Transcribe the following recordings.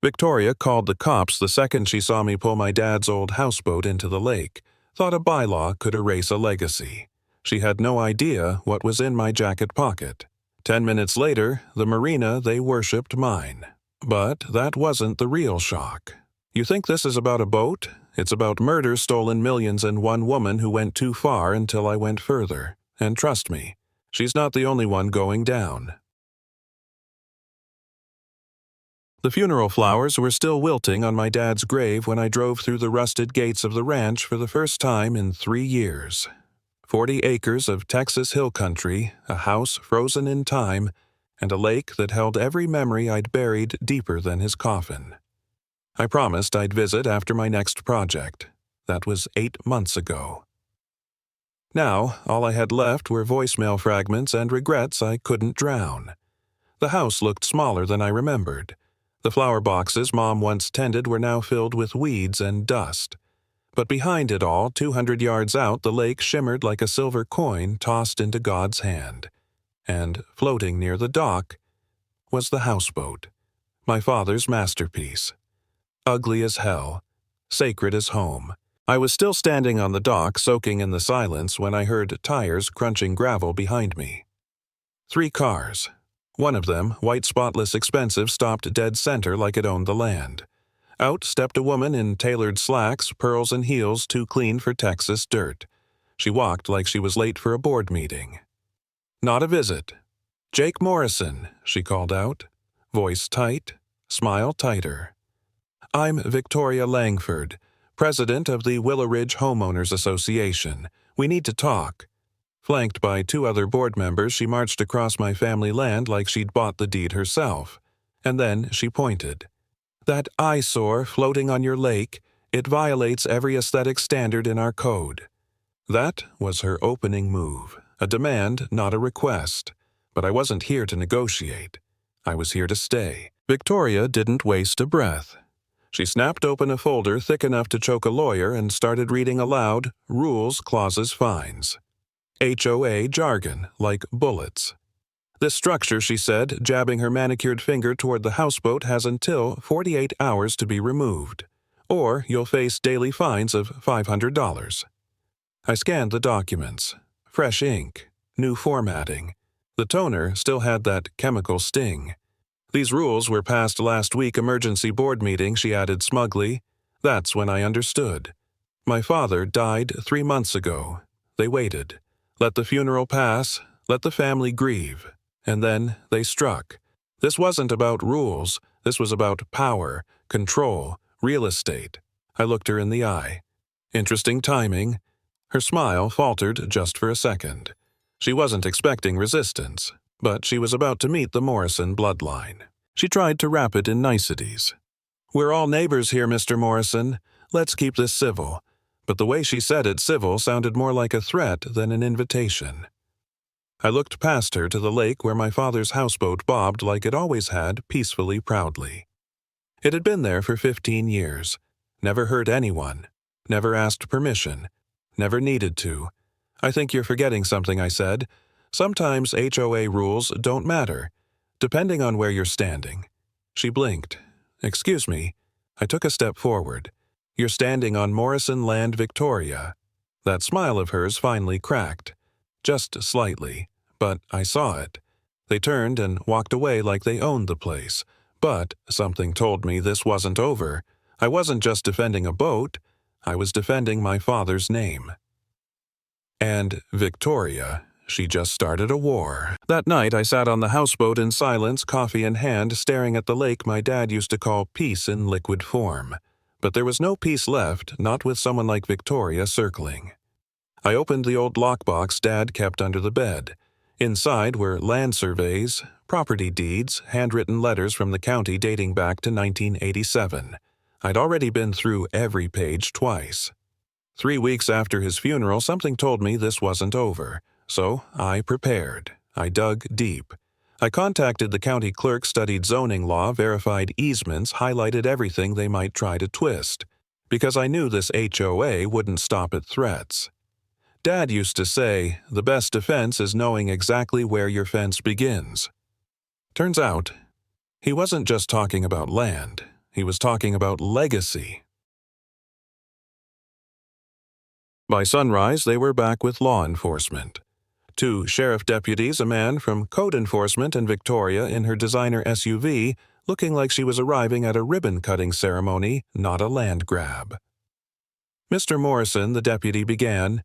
Victoria called the cops the second she saw me pull my dad's old houseboat into the lake, thought a bylaw could erase a legacy. She had no idea what was in my jacket pocket. 10 minutes later, the Marina they worshipped mine. But that wasn't the real shock. You think this is about a boat? It's about murder, stolen millions, and one woman who went too far until I went further. And trust me, she's not the only one going down. The funeral flowers were still wilting on my dad's grave when I drove through the rusted gates of the ranch for the first time in 3 years. 40 acres of Texas hill country, a house frozen in time, and a lake that held every memory I'd buried deeper than his coffin. I promised I'd visit after my next project. That was 8 months ago. Now, all I had left were voicemail fragments and regrets I couldn't drown. The house looked smaller than I remembered. The flower boxes Mom once tended were now filled with weeds and dust. But behind it all, 200 yards out, the lake shimmered like a silver coin tossed into God's hand. And, floating near the dock, was the houseboat, my father's masterpiece. Ugly as hell, sacred as home. I was still standing on the dock, soaking in the silence, when I heard tires crunching gravel behind me. 3 cars. One of them, white spotless expensive, stopped dead center like it owned the land. Out stepped a woman in tailored slacks, pearls and heels too clean for Texas dirt. She walked like she was late for a board meeting. Not a visit. "Jake Morrison," she called out. Voice tight, smile tighter. "I'm Victoria Langford, president of the Willow Ridge Homeowners Association. We need to talk." Flanked by 2 other board members, she marched across my family land like she'd bought the deed herself. And then she pointed. "That eyesore floating on your lake, it violates every aesthetic standard in our code." That was her opening move, a demand, not a request. But I wasn't here to negotiate. I was here to stay. Victoria didn't waste a breath. She snapped open a folder thick enough to choke a lawyer and started reading aloud rules, clauses, fines. HOA jargon, like bullets. "This structure," she said, jabbing her manicured finger toward the houseboat, "has until 48 hours to be removed, or you'll face daily fines of $500. I scanned the documents. Fresh ink, new formatting. The toner still had that chemical sting. "These rules were passed last week emergency board meeting," she added smugly. That's when I understood. My father died 3 months ago. They waited. Let the funeral pass, let the family grieve. And then they struck. This wasn't about rules. This was about power, control, real estate. I looked her in the eye. Interesting timing. Her smile faltered just for a second. She wasn't expecting resistance, but she was about to meet the Morrison bloodline. She tried to wrap it in niceties. "We're all neighbors here, Mr. Morrison. Let's keep this civil." But the way she said it, civil, sounded more like a threat than an invitation. I looked past her to the lake where my father's houseboat bobbed like it always had, peacefully, proudly. It had been there for 15 years. Never hurt anyone. Never asked permission. Never needed to. "I think you're forgetting something," I said. "Sometimes HOA rules don't matter, depending on where you're standing." She blinked. "Excuse me." I took a step forward. "You're standing on Morrison land, Victoria." That smile of hers finally cracked. Just slightly, but I saw it. They turned and walked away like they owned the place. But something told me this wasn't over. I wasn't just defending a boat. I was defending my father's name. And Victoria, she just started a war. That night I sat on the houseboat in silence, coffee in hand, staring at the lake my dad used to call peace in liquid form. But there was no peace left, not with someone like Victoria circling. I opened the old lockbox Dad kept under the bed. Inside were land surveys, property deeds, handwritten letters from the county dating back to 1987. I'd already been through every page twice. 3 weeks after his funeral, something told me this wasn't over. So I prepared. I dug deep. I contacted the county clerk, studied zoning law, verified easements, highlighted everything they might try to twist. Because I knew this HOA wouldn't stop at threats. Dad used to say, the best defense is knowing exactly where your fence begins. Turns out, he wasn't just talking about land. He was talking about legacy. By sunrise, they were back with law enforcement. 2 sheriff deputies, a man from code enforcement, and Victoria in her designer SUV, looking like she was arriving at a ribbon-cutting ceremony, not a land grab. Mr. Morrison, the deputy, began,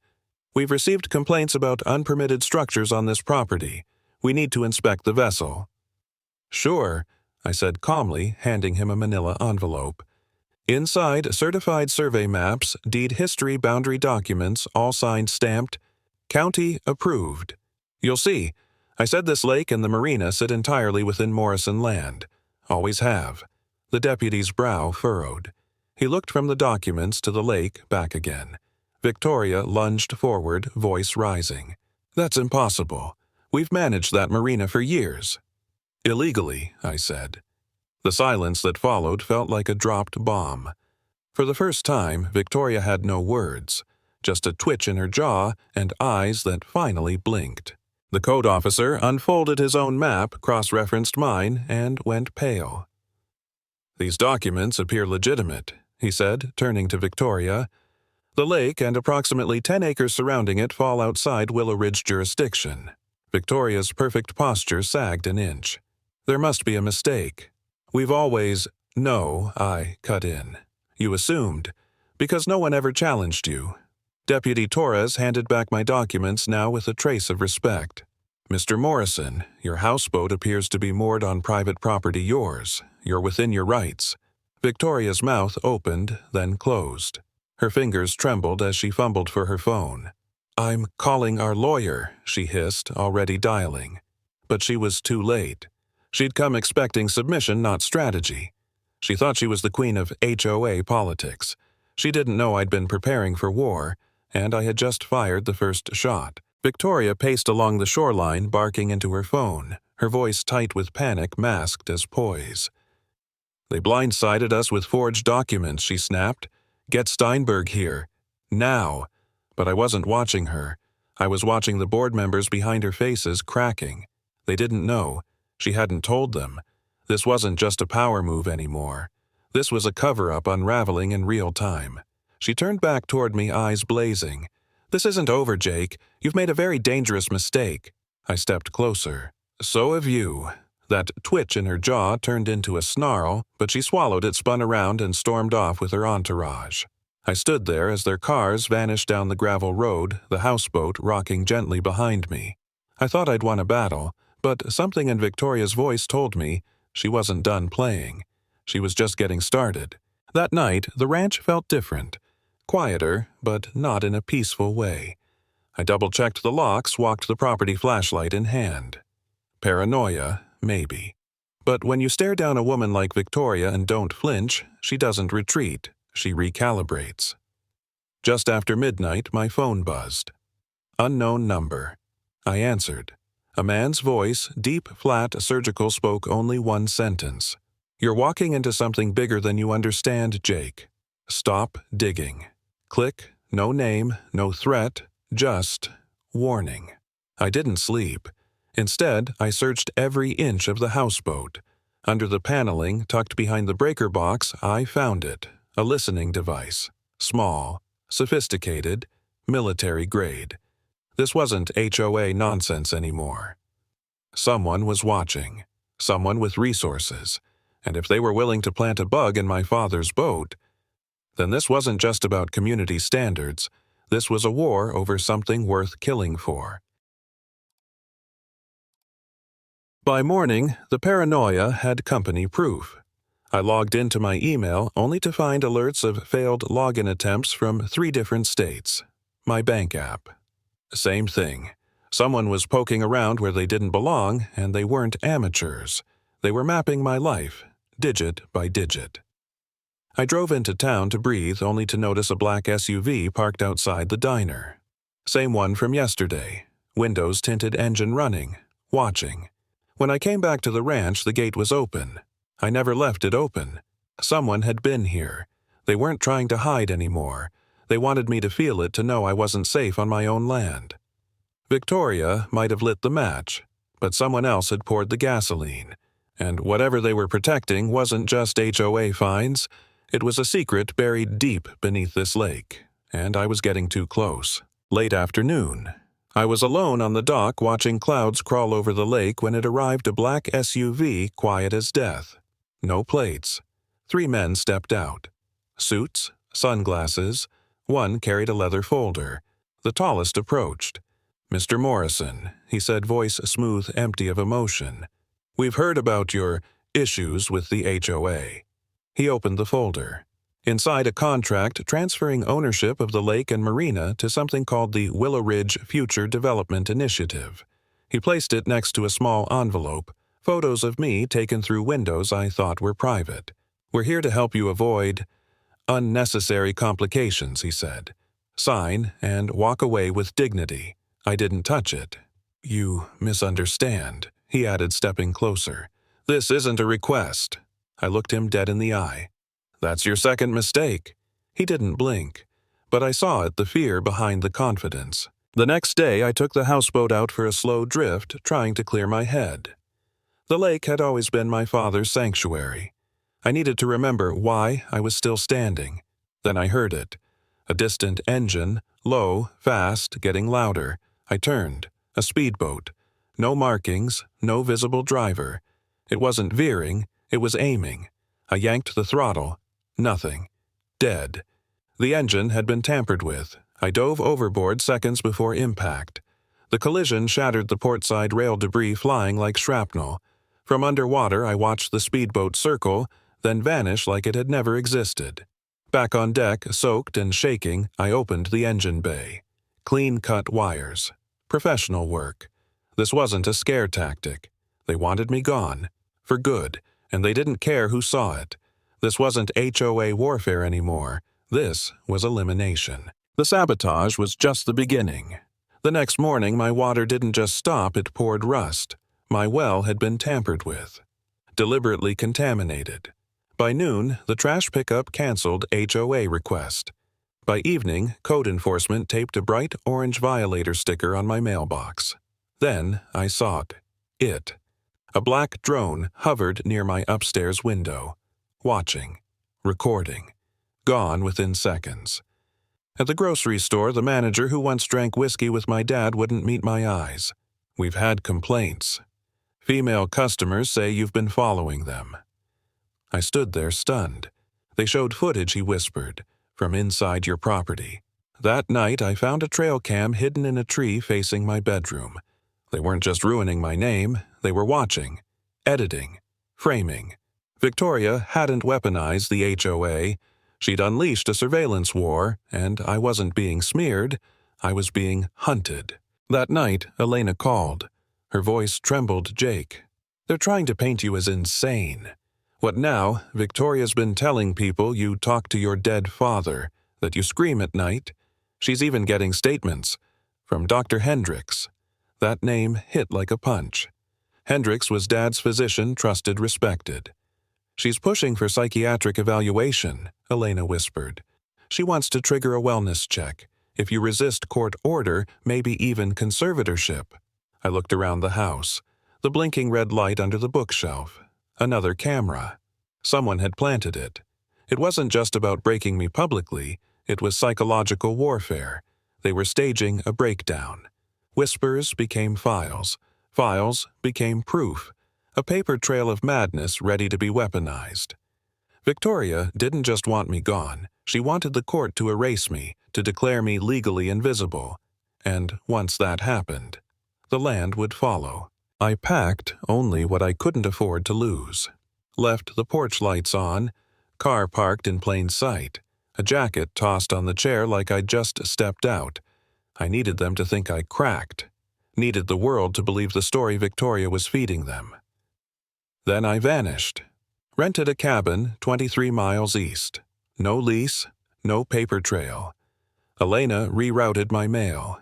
"We've received complaints about unpermitted structures on this property. We need to inspect the vessel." "Sure," I said calmly, handing him a manila envelope. Inside, certified survey maps, deed history boundary documents, all signed stamped, "County approved." "You'll see. I said this lake and the marina sit entirely within Morrison land. Always have." The deputy's brow furrowed. He looked from the documents to the lake, back again. Victoria lunged forward, voice rising. "That's impossible. We've managed that marina for years." "Illegally," I said. The silence that followed felt like a dropped bomb. For the first time, Victoria had no words, just a twitch in her jaw and eyes that finally blinked. The code officer unfolded his own map, cross-referenced mine, and went pale. "These documents appear legitimate," he said, turning to Victoria. "The lake and approximately 10 acres surrounding it fall outside Willow Ridge jurisdiction." Victoria's perfect posture sagged an inch. "There must be a mistake. We've always—" "No," I cut in. "You assumed, because no one ever challenged you." Deputy Torres handed back my documents, now with a trace of respect. "Mr. Morrison, your houseboat appears to be moored on private property yours. You're within your rights." Victoria's mouth opened, then closed. Her fingers trembled as she fumbled for her phone. "I'm calling our lawyer," she hissed, already dialing. But she was too late. She'd come expecting submission, not strategy. She thought she was the queen of HOA politics. She didn't know I'd been preparing for war, and I had just fired the first shot. Victoria paced along the shoreline, barking into her phone, her voice tight with panic masked as poise. "They blindsided us with forged documents," she snapped. "Get Steinberg here. Now." But I wasn't watching her. I was watching the board members behind her faces cracking. They didn't know. She hadn't told them. This wasn't just a power move anymore. This was a cover-up unraveling in real time. She turned back toward me, eyes blazing. "This isn't over, Jake. You've made a very dangerous mistake." I stepped closer. "So have you." That twitch in her jaw turned into a snarl, but she swallowed it, spun around, and stormed off with her entourage. I stood there as their cars vanished down the gravel road, the houseboat rocking gently behind me. I thought I'd won a battle, but something in Victoria's voice told me she wasn't done playing. She was just getting started. That night, the ranch felt different. Quieter, but not in a peaceful way. I double-checked the locks, walked the property, flashlight in hand. Paranoia, maybe. But when you stare down a woman like Victoria and don't flinch, she doesn't retreat, she recalibrates. Just after midnight, my phone buzzed. Unknown number. I answered. A man's voice, deep, flat, surgical, spoke only one sentence. "You're walking into something bigger than you understand, Jake. Stop digging." Click, no name, no threat, just warning. I didn't sleep. Instead, I searched every inch of the houseboat. Under the paneling, tucked behind the breaker box, I found it. A listening device. Small, sophisticated, military grade. This wasn't HOA nonsense anymore. Someone was watching. Someone with resources. And if they were willing to plant a bug in my father's boat, then this wasn't just about community standards. This was a war over something worth killing for. By morning, the paranoia had company proof. I logged into my email only to find alerts of failed login attempts from 3 different states. My bank app. Same thing. Someone was poking around where they didn't belong, and they weren't amateurs. They were mapping my life, digit by digit. I drove into town to breathe, only to notice a black SUV parked outside the diner. Same one from yesterday. Windows tinted, engine running. Watching. When I came back to the ranch, the gate was open. I never left it open. Someone had been here. They weren't trying to hide anymore. They wanted me to feel it, to know I wasn't safe on my own land. Victoria might have lit the match, but someone else had poured the gasoline. And whatever they were protecting wasn't just HOA fines. It was a secret buried deep beneath this lake, and I was getting too close. Late afternoon. I was alone on the dock watching clouds crawl over the lake when it arrived a black SUV quiet as death. No plates. 3 men stepped out. Suits, sunglasses. One carried a leather folder. The tallest approached. "Mr. Morrison," he said, voice smooth, empty of emotion. "We've heard about your issues with the HOA." He opened the folder. Inside, a contract transferring ownership of the lake and marina to something called the Willow Ridge Future Development Initiative. He placed it next to a small envelope, photos of me taken through windows I thought were private. "We're here to help you avoid unnecessary complications," he said. "Sign and walk away with dignity." I didn't touch it. "You misunderstand," he added, stepping closer. "This isn't a request." I looked him dead in the eye. "That's your second mistake." He didn't blink, but I saw the fear behind the confidence. The next day I took the houseboat out for a slow drift, trying to clear my head. The lake had always been my father's sanctuary. I needed to remember why I was still standing. Then I heard it. A distant engine, low, fast, getting louder. I turned. A speedboat. No markings, no visible driver. It wasn't veering, it was aiming. I yanked the throttle. Nothing. Dead. The engine had been tampered with. I dove overboard seconds before impact. The collision shattered the portside rail debris flying like shrapnel. From underwater I watched the speedboat circle, then vanish like it had never existed. Back on deck, soaked and shaking, I opened the engine bay. Clean-cut wires. Professional work. This wasn't a scare tactic. They wanted me gone. For good. And they didn't care who saw it. This wasn't HOA warfare anymore. This was elimination. The sabotage was just the beginning. The next morning, my water didn't just stop, it poured rust. My well had been tampered with. Deliberately contaminated. By noon, the trash pickup canceled HOA request. By evening, code enforcement taped a bright orange violator sticker on my mailbox. Then I saw it. A black drone hovered near my upstairs window. Watching. Recording. Gone within seconds. At the grocery store, the manager who once drank whiskey with my dad wouldn't meet my eyes. "We've had complaints. Female customers say you've been following them." I stood there stunned. "They showed footage," he whispered, "from inside your property." That night, I found a trail cam hidden in a tree facing my bedroom. They weren't just ruining my name, they were watching, editing, framing. Victoria hadn't weaponized the HOA. She'd unleashed a surveillance war, and I wasn't being smeared, I was being hunted. That night, Elena called. Her voice trembled. "Jake, they're trying to paint you as insane." "What now?" "Victoria's been telling people you talk to your dead father, that you scream at night. She's even getting statements from Dr. Hendricks." That name hit like a punch. Hendricks was Dad's physician, trusted, respected. "She's pushing for psychiatric evaluation," Elena whispered. "She wants to trigger a wellness check. If you resist court order, maybe even conservatorship." I looked around the house. The blinking red light under the bookshelf. Another camera. Someone had planted it. It wasn't just about breaking me publicly, it was psychological warfare. They were staging a breakdown. Whispers became files. Files became proof. A paper trail of madness ready to be weaponized. Victoria didn't just want me gone. She wanted the court to erase me, to declare me legally invisible. And once that happened, the land would follow. I packed only what I couldn't afford to lose. Left the porch lights on, car parked in plain sight, a jacket tossed on the chair like I'd just stepped out. I needed them to think I cracked. Needed the world to believe the story Victoria was feeding them. Then I vanished. Rented a cabin 23 miles east. No lease, no paper trail. Elena rerouted my mail.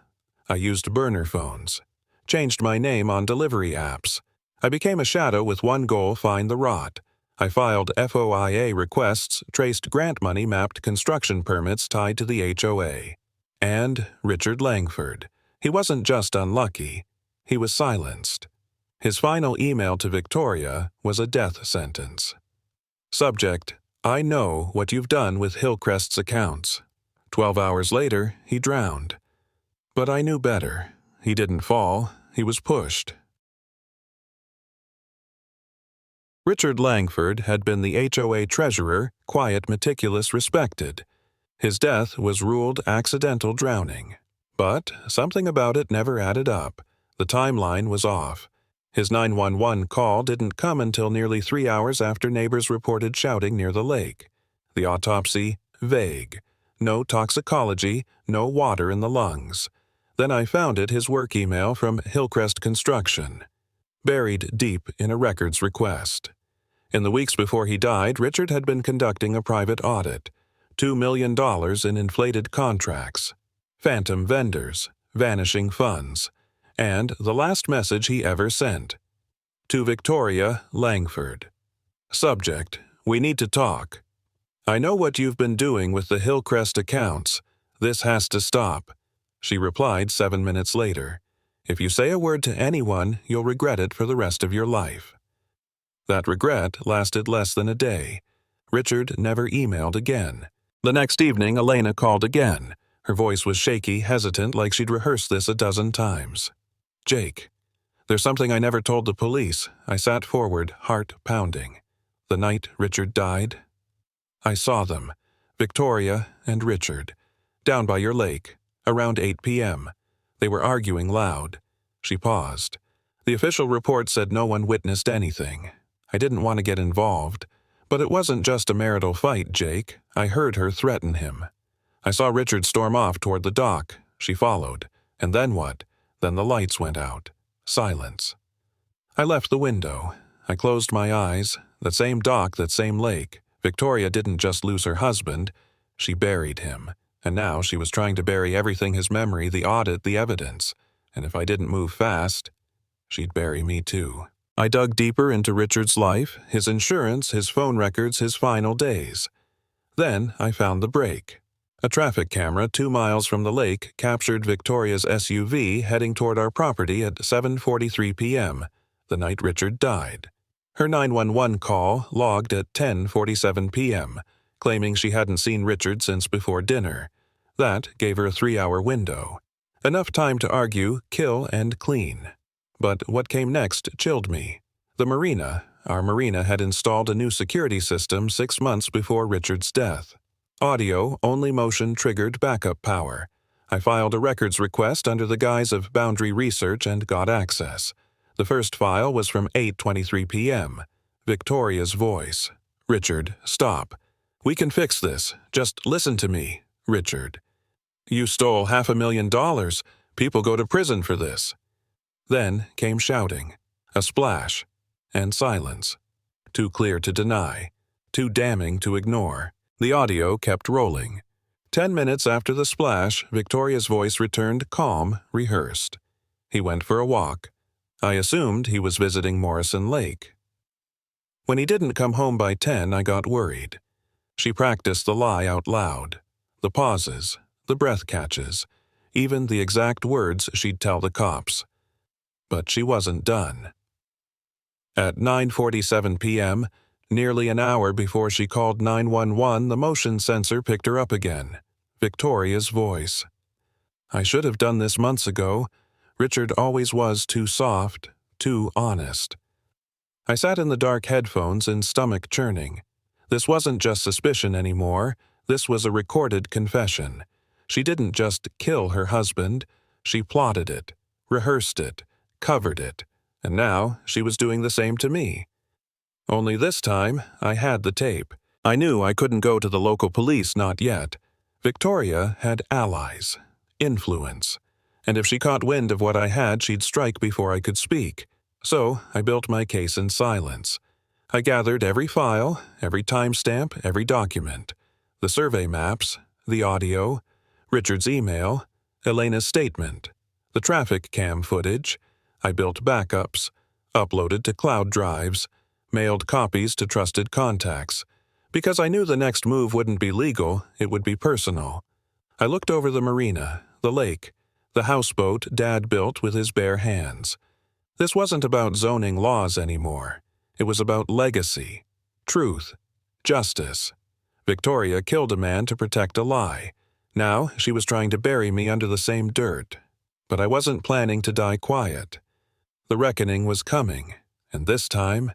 I used burner phones. Changed my name on delivery apps. I became a shadow with one goal: find the rot. I filed FOIA requests, traced grant money, mapped construction permits tied to the HOA. And Richard Langford. He wasn't just unlucky. He was silenced. His final email to Victoria was a death sentence. Subject: I know what you've done with Hillcrest's accounts. 12 hours later, he drowned. But I knew better. He didn't fall, he was pushed. Richard Langford had been the HOA treasurer, quiet, meticulous, respected. His death was ruled accidental drowning. But something about it never added up. The timeline was off. His 911 call didn't come until nearly 3 hours after neighbors reported shouting near the lake. The autopsy, vague. No toxicology, no water in the lungs. Then I found it his work email from Hillcrest Construction, buried deep in a records request. In the weeks before he died, Richard had been conducting a private audit. $2 million in inflated contracts, phantom vendors, vanishing funds, and the last message he ever sent. To Victoria Langford. Subject: We need to talk. I know what you've been doing with the Hillcrest accounts. This has to stop. She replied 7 minutes later. If you say a word to anyone, you'll regret it for the rest of your life. That regret lasted less than a day. Richard never emailed again. The next evening, Elena called again. Her voice was shaky, hesitant, like she'd rehearsed this a dozen times. Jake, there's something I never told the police. I sat forward, heart pounding. The night Richard died, I saw them, Victoria and Richard, down by your lake, around 8 p.m. They were arguing loud. She paused. The official report said no one witnessed anything. I didn't want to get involved. But it wasn't just a marital fight, Jake. I heard her threaten him. I saw Richard storm off toward the dock. She followed. And then what? Then the lights went out. Silence. I left the window. I closed my eyes. That same dock, that same lake. Victoria didn't just lose her husband. She buried him. And now she was trying to bury everything: his memory, the audit, the evidence. And if I didn't move fast, she'd bury me too. I dug deeper into Richard's life, his insurance, his phone records, his final days. Then I found the break. A traffic camera 2 miles from the lake captured Victoria's SUV heading toward our property at 7:43 p.m., the night Richard died. Her 911 call logged at 10:47 p.m., claiming she hadn't seen Richard since before dinner. That gave her a 3-hour window. Enough time to argue, kill, and clean. But what came next chilled me. The Marina, our Marina, had installed a new security system 6 months before Richard's death. Audio, only motion-triggered backup power. I filed a records request under the guise of boundary research and got access. The first file was from 8:23 p.m. Victoria's voice. Richard, stop. We can fix this. Just listen to me. Richard. You stole $500,000. People go to prison for this. Then came shouting, a splash, and silence. Too clear to deny, too damning to ignore. The audio kept rolling. 10 minutes after the splash, Victoria's voice returned calm, rehearsed. He went for a walk. I assumed he was visiting Morrison Lake. When he didn't come home by 10, I got worried. She practiced the lie out loud. The pauses, the breath catches, even the exact words she'd tell the cops. But she wasn't done. At 9:47 p.m., nearly an hour before she called 911, the motion sensor picked her up again. Victoria's voice. I should have done this months ago. Richard always was too soft, too honest. I sat in the dark headphones in stomach churning. This wasn't just suspicion anymore. This was a recorded confession. She didn't just kill her husband. She plotted it, rehearsed it, covered it, and now she was doing the same to me. Only this time, I had the tape. I knew I couldn't go to the local police, not yet. Victoria had allies, influence, and if she caught wind of what I had, she'd strike before I could speak. So I built my case in silence. I gathered every file, every timestamp, every document, the survey maps, the audio, Richard's email, Elena's statement, the traffic cam footage. I built backups, uploaded to cloud drives, mailed copies to trusted contacts. Because I knew the next move wouldn't be legal, it would be personal. I looked over the marina, the lake, the houseboat Dad built with his bare hands. This wasn't about zoning laws anymore. It was about legacy, truth, justice. Victoria killed a man to protect a lie. Now she was trying to bury me under the same dirt. But I wasn't planning to die quiet. The reckoning was coming, and this time,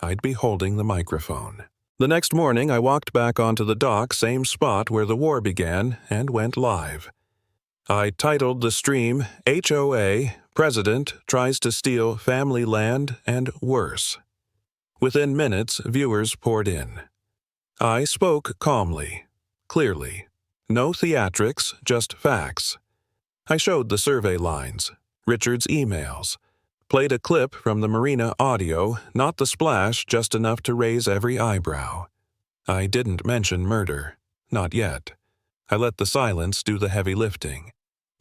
I'd be holding the microphone. The next morning, I walked back onto the dock, same spot where the war began, and went live. I titled the stream, HOA, President Tries to Steal Family Land and Worse. Within minutes, viewers poured in. I spoke calmly, clearly. No theatrics, just facts. I showed the survey lines, Richard's emails, played a clip from the Marina audio, not the splash, just enough to raise every eyebrow. I didn't mention murder, not yet. I let the silence do the heavy lifting.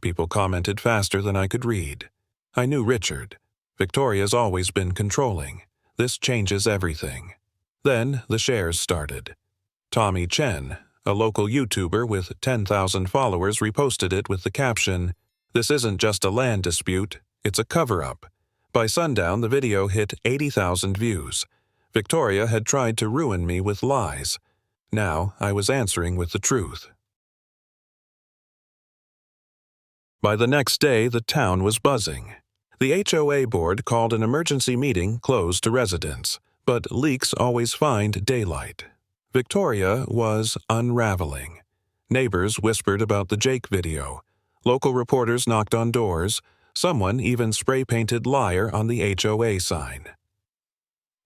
People commented faster than I could read. I knew Richard. Victoria's always been controlling. This changes everything. Then the shares started. Tommy Chen, a local YouTuber with 10,000 followers, reposted it with the caption, "This isn't just a land dispute, it's a cover-up." By sundown, the video hit 80,000 views. Victoria had tried to ruin me with lies. Now I was answering with the truth. By the next day, the town was buzzing. The HOA board called an emergency meeting closed to residents, but leaks always find daylight. Victoria was unraveling. Neighbors whispered about the Jake video. Local reporters knocked on doors. Someone even spray-painted liar on the HOA sign.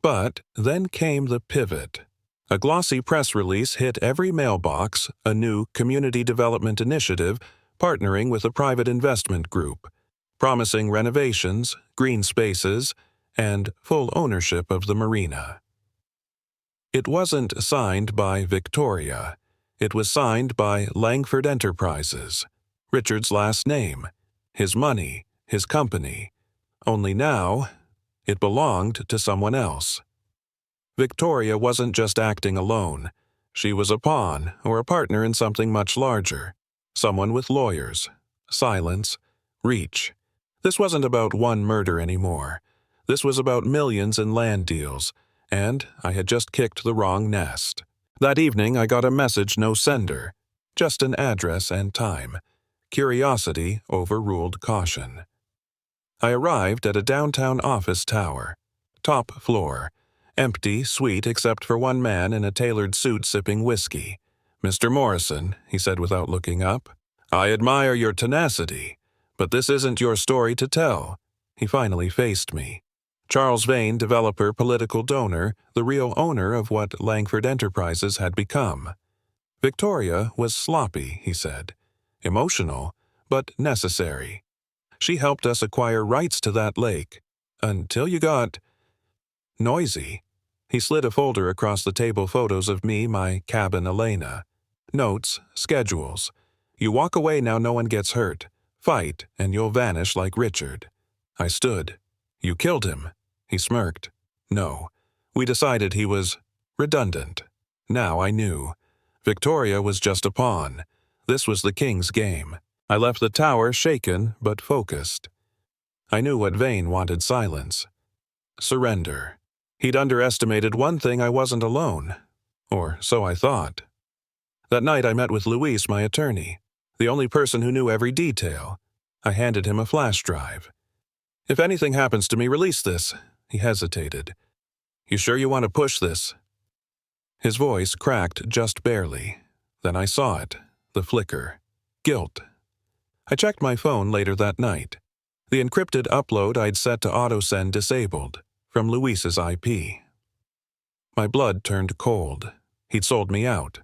But then came the pivot. A glossy press release hit every mailbox, a new community development initiative partnering with a private investment group, promising renovations, green spaces, and full ownership of the marina. It wasn't signed by Victoria. It was signed by Langford Enterprises, Richard's last name, his money, his company. Only now, it belonged to someone else. Victoria wasn't just acting alone. She was a pawn or a partner in something much larger. Someone with lawyers, silence, reach. This wasn't about one murder anymore. This was about millions in land deals, and I had just kicked the wrong nest. That evening I got a message, no sender, just an address and time. Curiosity overruled caution. I arrived at a downtown office tower. Top floor. Empty, sweet except for one man in a tailored suit sipping whiskey. "Mr. Morrison," he said without looking up, "I admire your tenacity, but this isn't your story to tell." He finally faced me. Charles Vane, developer, political donor, the real owner of what Langford Enterprises had become. Victoria was sloppy, he said. Emotional, but necessary. She helped us acquire rights to that lake. Until you got noisy. He slid a folder across the table, photos of me, my cabin, Elena. Notes, schedules. You walk away now, no one gets hurt. Fight, and you'll vanish like Richard. I stood. You killed him. He smirked. No. We decided he was redundant. Now I knew. Victoria was just a pawn. This was the king's game. I left the tower shaken but focused. I knew what Vane wanted: silence. Surrender. He'd underestimated one thing: I wasn't alone. Or so I thought. That night I met with Luis, my attorney, the only person who knew every detail. I handed him a flash drive. "If anything happens to me, release this." He hesitated. "You sure you want to push this?" His voice cracked just barely. Then I saw it, the flicker. Guilt. I checked my phone later that night. The encrypted upload I'd set to autosend disabled, from Luis's IP. My blood turned cold. He'd sold me out.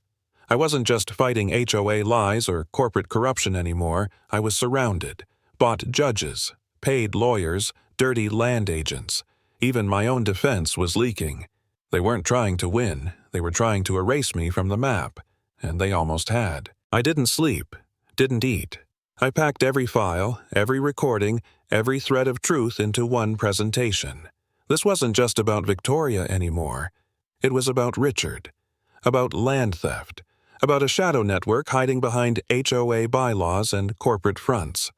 I wasn't just fighting HOA lies or corporate corruption anymore. I was surrounded. Bought judges, paid lawyers, dirty land agents. Even my own defense was leaking. They weren't trying to win. They were trying to erase me from the map. And they almost had. I didn't sleep. Didn't eat. I packed every file, every recording, every thread of truth into one presentation. This wasn't just about Victoria anymore. It was about Richard. About land theft. About a shadow network hiding behind HOA bylaws and corporate fronts.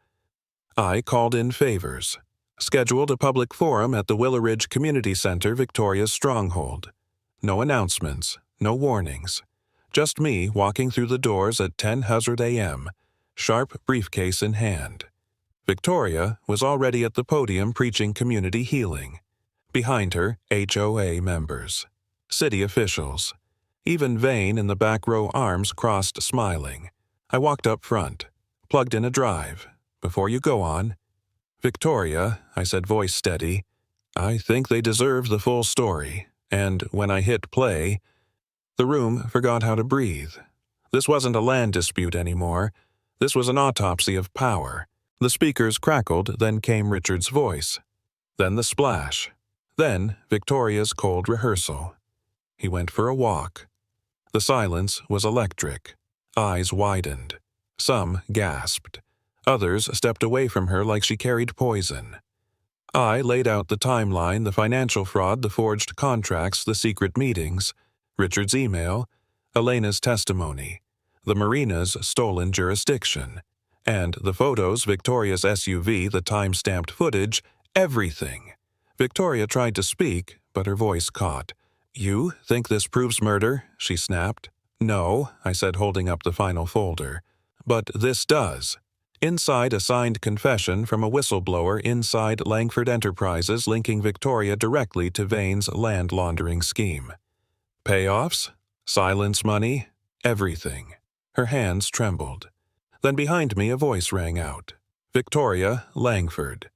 I called in favors. Scheduled a public forum at the Willow Ridge Community Center, Victoria's stronghold. No announcements, no warnings. Just me walking through the doors at 10:00 a.m., sharp briefcase in hand. Victoria was already at the podium preaching community healing. Behind her, HOA members, city officials. Even Vane in the back row, arms crossed, smiling. I walked up front, plugged in a drive. "Before you go on." "Victoria," I said, voice steady, "I think they deserve the full story." And when I hit play, the room forgot how to breathe. This wasn't a land dispute anymore. This was an autopsy of power. The speakers crackled, then came Richard's voice. Then the splash. Then Victoria's cold rehearsal. He went for a walk. The silence was electric. Eyes widened. Some gasped. Others stepped away from her like she carried poison. I laid out the timeline, the financial fraud, the forged contracts, the secret meetings, Richard's email, Elena's testimony, the Marina's stolen jurisdiction, and the photos, Victoria's SUV, the time-stamped footage, everything. Victoria tried to speak, but her voice caught. "You think this proves murder?" she snapped. "No," I said, holding up the final folder. "But this does." Inside, a signed confession from a whistleblower inside Langford Enterprises linking Victoria directly to Vane's land laundering scheme. Payoffs? Silence money? Everything. Her hands trembled. Then behind me a voice rang out. "Victoria, Langford."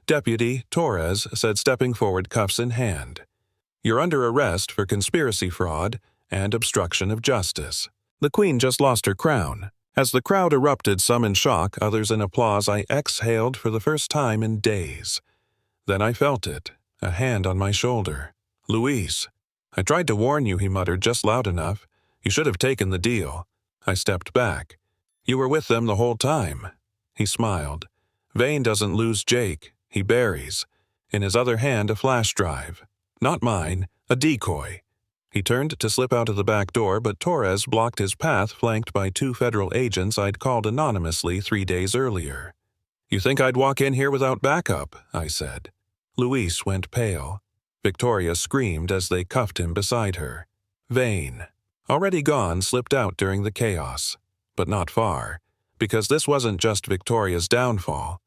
Deputy Torres said, stepping forward, cuffs in hand. "You're under arrest for conspiracy fraud and obstruction of justice." The Queen just lost her crown. As the crowd erupted, some in shock, others in applause, I exhaled for the first time in days. Then I felt it, a hand on my shoulder. "Luis." "I tried to warn you," he muttered, just loud enough. "You should have taken the deal." I stepped back. "You were with them the whole time." He smiled. "Vane doesn't lose Jake. He buries." In his other hand, a flash drive. Not mine, a decoy. He turned to slip out of the back door, but Torres blocked his path, flanked by 2 federal agents I'd called anonymously 3 days earlier. "You think I'd walk in here without backup?" I said. Luis went pale. Victoria screamed as they cuffed him beside her. Vane, already gone, slipped out during the chaos. But not far, because this wasn't just Victoria's downfall.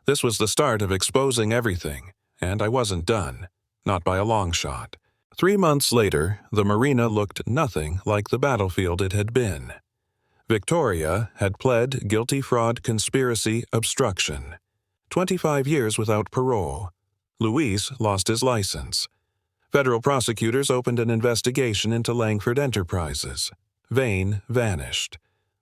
This was the start of exposing everything, and I wasn't done. Not by a long shot. 3 months later, the Marina looked nothing like the battlefield it had been. Victoria had pled guilty fraud, conspiracy, obstruction. 25 years without parole. Luis lost his license. Federal prosecutors opened an investigation into Langford Enterprises. Vane vanished.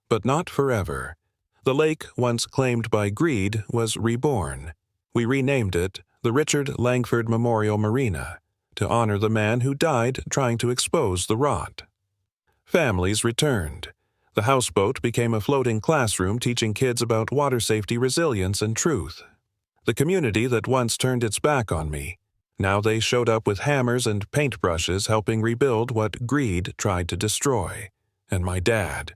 But not forever. The lake, once claimed by greed, was reborn. We renamed it the Richard Langford Memorial Marina, to honor the man who died trying to expose the rot. Families returned. The Houseboat became a floating classroom teaching kids about water safety, resilience, and truth. The community that once turned its back on me, now they showed up with hammers and paintbrushes helping rebuild what greed tried to destroy. And my dad.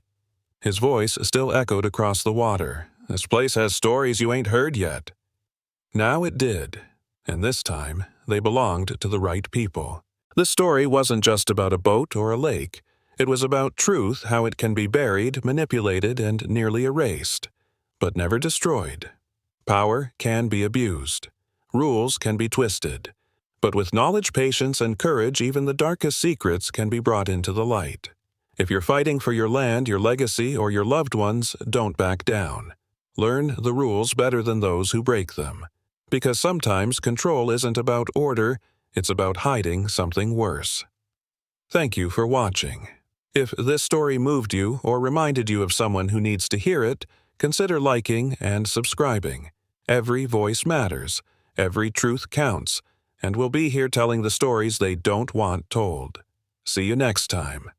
His voice still echoed across the water. "This place has stories you ain't heard yet." Now it did. And this time, they belonged to the right people. This story wasn't just about a boat or a lake. It was about truth, how it can be buried, manipulated, and nearly erased, but never destroyed. Power can be abused. Rules can be twisted. But with knowledge, patience, and courage, even the darkest secrets can be brought into the light. If you're fighting for your land, your legacy, or your loved ones, don't back down. Learn the rules better than those who break them. Because sometimes control isn't about order, it's about hiding something worse. Thank you for watching. If this story moved you or reminded you of someone who needs to hear it, consider liking and subscribing. Every voice matters, every truth counts, and we'll be here telling the stories they don't want told. See you next time.